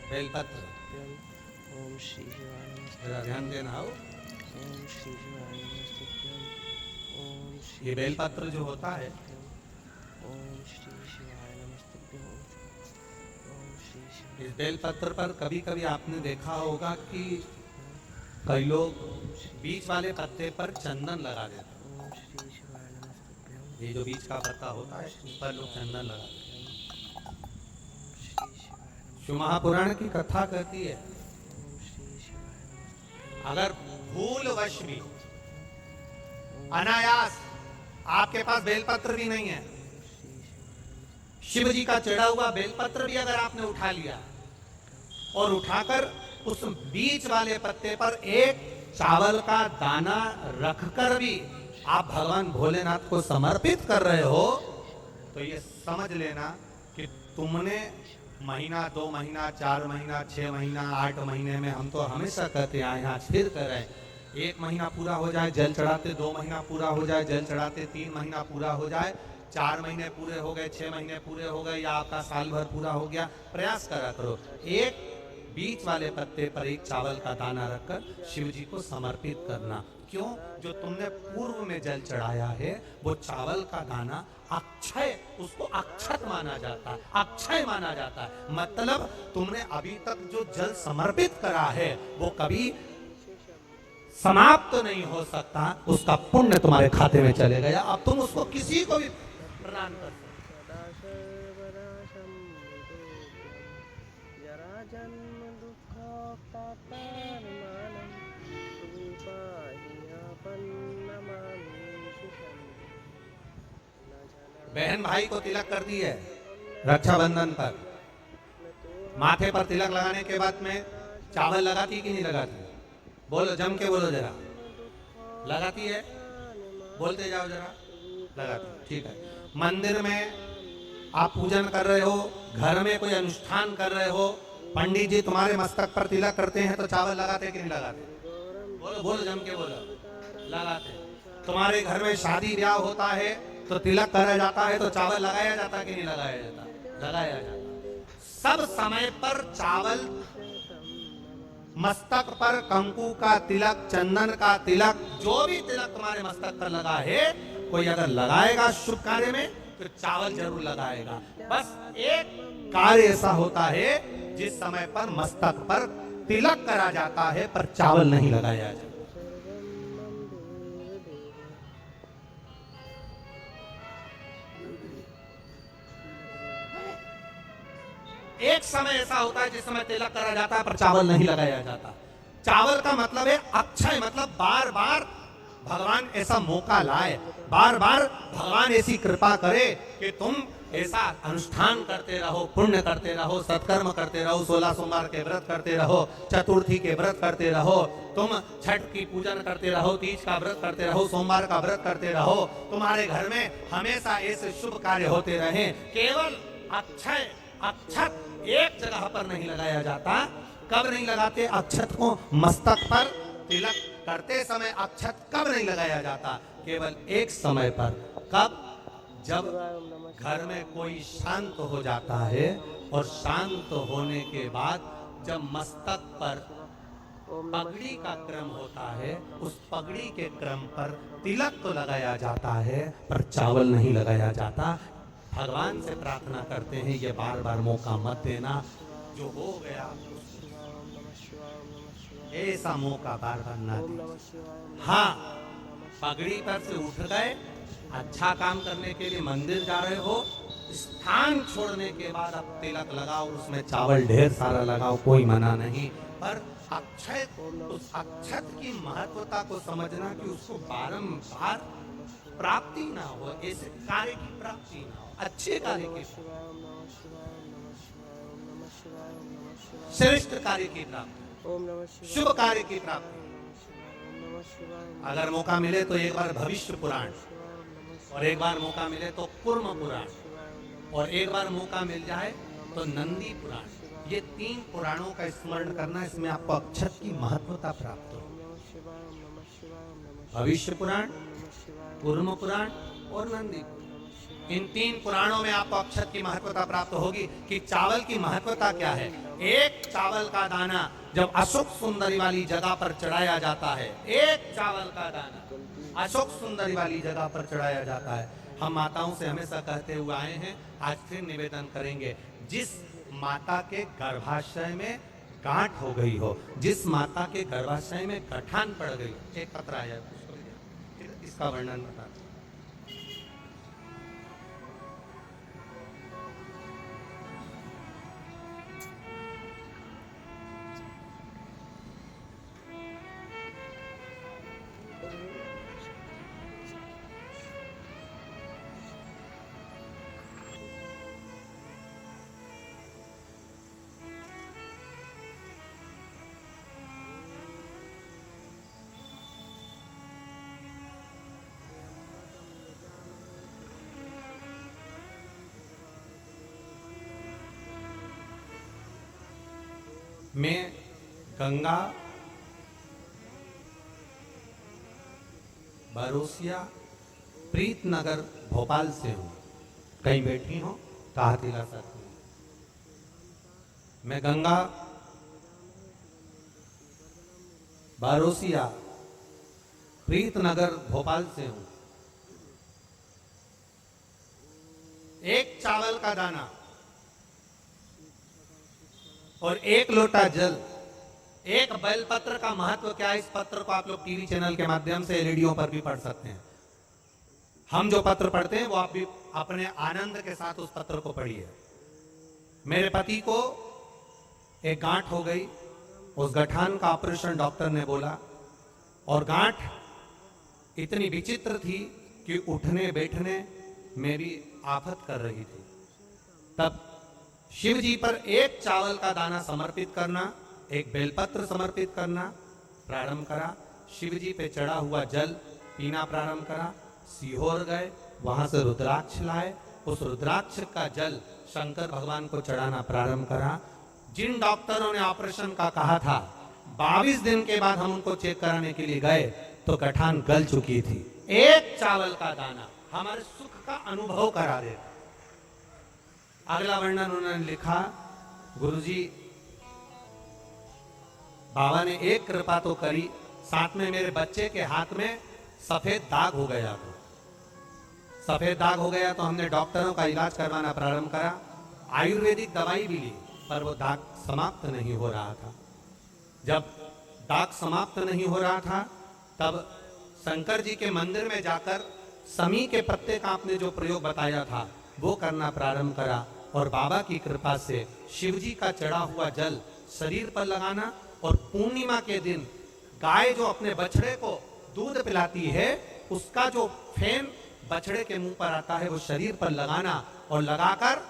बेलपत्र। ओम श्री शिवाय नमस्ते। जरा ध्यान देना हो। ओम श्री शिवाय नमस्ते। ओम श्री ये बेलपत्र जो होता है, ओम श्री शिवाय नमस्ते। ओम श्री शिवाय। इस बेलपत्र पर कभी कभी आपने देखा होगा कि कई लोग बीच वाले पत्ते पर चंदन लगा देते हैं। ओम श्री शिवाय नमस्ते। ये जो बीच का पत्ता होता है इस पर लोग चंदन लगा देते हैं। श्री शिवाय शिव महापुराण की कथा कहती है, ओम श्री शिवाय नमस्ते। अगर भूलवश भी अनायास आपके पास बेलपत्र भी नहीं है, शिव जी का चढ़ा हुआ बेलपत्र भी अगर आपने उठा लिया और उठाकर उस बीच वाले पत्ते पर एक चावल का दाना रखकर भी आप भगवान भोलेनाथ को समर्पित कर रहे हो, तो ये समझ लेना कि तुमने महीना, 2 महीना, 4 महीना, 6 महीना, 8 महीने में, हम तो हमेशा कहते आए हैं, आज फिर कह रहे हैं, 1 महीना पूरा हो जाए जल चढ़ाते, 2 महीना पूरा हो जाए जल चढ़ाते, 3 महीना पूरा हो जाए, 4 महीने पूरे हो गए, 6 महीने पूरे हो गए, या आपका साल भर पूरा हो गया, प्रयास करा करो एक बीच वाले पत्ते पर एक चावल का दाना रखकर शिव जी को समर्पित करना। क्यों? जो तुमने पूर्व में जल चढ़ाया है वो चावल का दाना अक्षय, उसको अक्षत माना जाता है, अक्षय माना जाता है। मतलब तुमने अभी तक जो जल समर्पित करा है वो कभी समाप्त नहीं हो सकता, उसका पुण्य तुम्हारे खाते में चले गया। अब तुम उसको किसी को भी प्रदान कर सकते। बहन भाई को तिलक कर दी है रक्षाबंधन पर, माथे पर तिलक लगाने के बाद में चावल लगाती कि नहीं लगाती? बोलो, जम के बोलो जरा। लगाती है? बोलते जाओ जरा। लगाती, ठीक है। मंदिर में आप पूजन कर रहे हो, घर में कोई अनुष्ठान कर रहे हो, पंडित जी तुम्हारे मस्तक पर तिलक करते हैं तो चावल लगाते कि नहीं लगाते? बोलो बोलो, जम के बोलो। लगाते। तुम्हारे घर में शादी ब्याह होता है तो तिलक करा जाता है तो चावल लगाया जाता कि नहीं लगाया जाता? लगाया जाता। सब समय पर चावल, मस्तक पर कंकु का तिलक, चंदन का तिलक, जो भी तिलक तुम्हारे मस्तक पर लगा है, कोई अगर लगाएगा शुभ कार्य में तो चावल जरूर लगाएगा। बस एक कार्य ऐसा होता है जिस समय पर मस्तक पर तिलक करा जाता है पर चावल नहीं लगाया जाता। एक समय ऐसा होता है जिस समय तिलक करा जाता है पर चावल नहीं लगाया जाता। चावल का मतलब है अक्षय, मतलब बार बार भगवान ऐसा मौका लाए, बार बार भगवान ऐसी कृपा करे कि तुम ऐसा अनुष्ठान करते रहो, पुण्य करते रहो, सत्कर्म करते रहो, 16 सोमवार के व्रत करते रहो, चतुर्थी के व्रत करते रहो, तुम छठ की पूजन करते रहो, तीज का व्रत करते रहो, सोमवार का व्रत करते रहो, तुम्हारे घर में हमेशा ऐसे शुभ कार्य होते रहे। केवल अक्षय, अक्षत एक जगह पर नहीं लगाया जाता। कब नहीं लगाते अक्षत को? मस्तक पर तिलक करते समय अक्षत कब नहीं लगाया जाता? केवल एक समय पर। कब? जब घर में कोई शांत हो जाता है और शांत होने के बाद जब मस्तक पर पगड़ी का क्रम होता है, उस पगड़ी के क्रम पर तिलक तो लगाया जाता है पर चावल नहीं लगाया जाता। भगवान से प्रार्थना करते हैं ये बार बार मौका मत देना, जो हो गया ऐसा मौका बार बार ना दे। हाँ, पगड़ी पर से उठ गए, अच्छा काम करने के लिए मंदिर जा रहे हो, स्थान छोड़ने के बाद अब तिलक लगाओ, उसमें चावल ढेर सारा लगाओ, कोई मना नहीं। पर अक्षय, उस अक्षत की महत्वता को समझना कि उसको बारंबार प्राप्ति ना हो, ऐसे कार्य की प्राप्ति ना हो, अच्छे कार्य की, श्रेष्ठ कार्य की प्राप्ति, शुभ कार्य की प्राप्ति। अगर मौका मिले तो एक बार भविष्य पुराण, और एक बार मौका मिले तो कूर्म पुराण, और एक बार मौका मिल जाए तो नंदी पुराण। ये 3 पुराणों का स्मरण करना, इसमें आपको अक्षत की महत्वता प्राप्त हो। भविष्य पुराण, कूर्म पुराण और नंदी पुराण। इन 3 पुराणों में आपको अक्षत की महत्वता प्राप्त होगी कि चावल की महत्वता क्या है। एक चावल का दाना जब अशोक सुंदरी वाली जगह पर चढ़ाया जाता है, एक चावल का दाना अशोक सुंदरी वाली जगह पर चढ़ाया जाता है। हम माताओं से हमेशा कहते हुए आए हैं, आज फिर निवेदन करेंगे, जिस माता के गर्भाशय में गांठ हो गई हो, जिस माता के गर्भाशय में गठान पड़ गई, एक पत्र आया इसका वर्णन बता। मैं गंगा बरोसिया प्रीतनगर भोपाल से हूँ। कहीं बैठी हो तो हाथ हिला सकती हूँ। मैं गंगा बरोसिया प्रीतनगर भोपाल से हूँ। एक चावल का दाना और 1 लोटा जल, एक बेलपत्र का महत्व क्या है, इस पत्र को आप लोग टीवी चैनल के माध्यम से रेडियो पर भी पढ़ सकते हैं। हम जो पत्र पढ़ते हैं वो आप भी अपने आनंद के साथ उस पत्र को पढ़िए। मेरे पति को एक गांठ हो गई, उस गठान का ऑपरेशन डॉक्टर ने बोला, और गांठ इतनी विचित्र थी कि उठने बैठने में भी आफत कर रही थी। तब शिव जी पर एक चावल का दाना समर्पित करना, एक बेलपत्र समर्पित करना प्रारंभ करा। शिव जी पे चढ़ा हुआ जल पीना प्रारंभ करा। सीहोर गए, वहां से रुद्राक्ष लाए, उस रुद्राक्ष का जल शंकर भगवान को चढ़ाना प्रारंभ करा। जिन डॉक्टरों ने ऑपरेशन का कहा था, 22 दिन के बाद हम उनको चेक कराने के लिए गए तो गठान गल चुकी थी। एक चावल का दाना हमारे सुख का अनुभव करा देता। अगला वर्णन उन्होंने लिखा, गुरुजी बाबा ने एक कृपा तो करी, साथ में मेरे बच्चे के हाथ में सफेद दाग हो गया। तो सफेद दाग हो गया तो हमने डॉक्टरों का इलाज करवाना प्रारंभ करा, आयुर्वेदिक दवाई भी ली, पर वो दाग समाप्त नहीं हो रहा था। जब दाग समाप्त नहीं हो रहा था तब शंकर जी के मंदिर में जाकर समी के पत्ते का आपने जो प्रयोग बताया था वो करना प्रारंभ करा, और बाबा की कृपा से शिव जी का चढ़ा हुआ जल शरीर पर लगाना, और पूर्णिमा के दिन गाय जो अपने बछड़े को दूध पिलाती है उसका जो फेन बछड़े के मुंह पर आता है वो शरीर पर लगाना, और लगाकर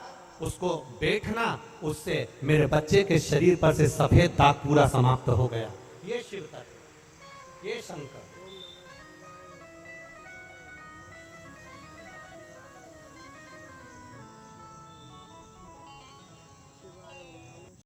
उसको बैठना, उससे मेरे बच्चे के शरीर पर से सफेद दाग पूरा समाप्त हो गया। ये शिव तत्व, ये शंकर।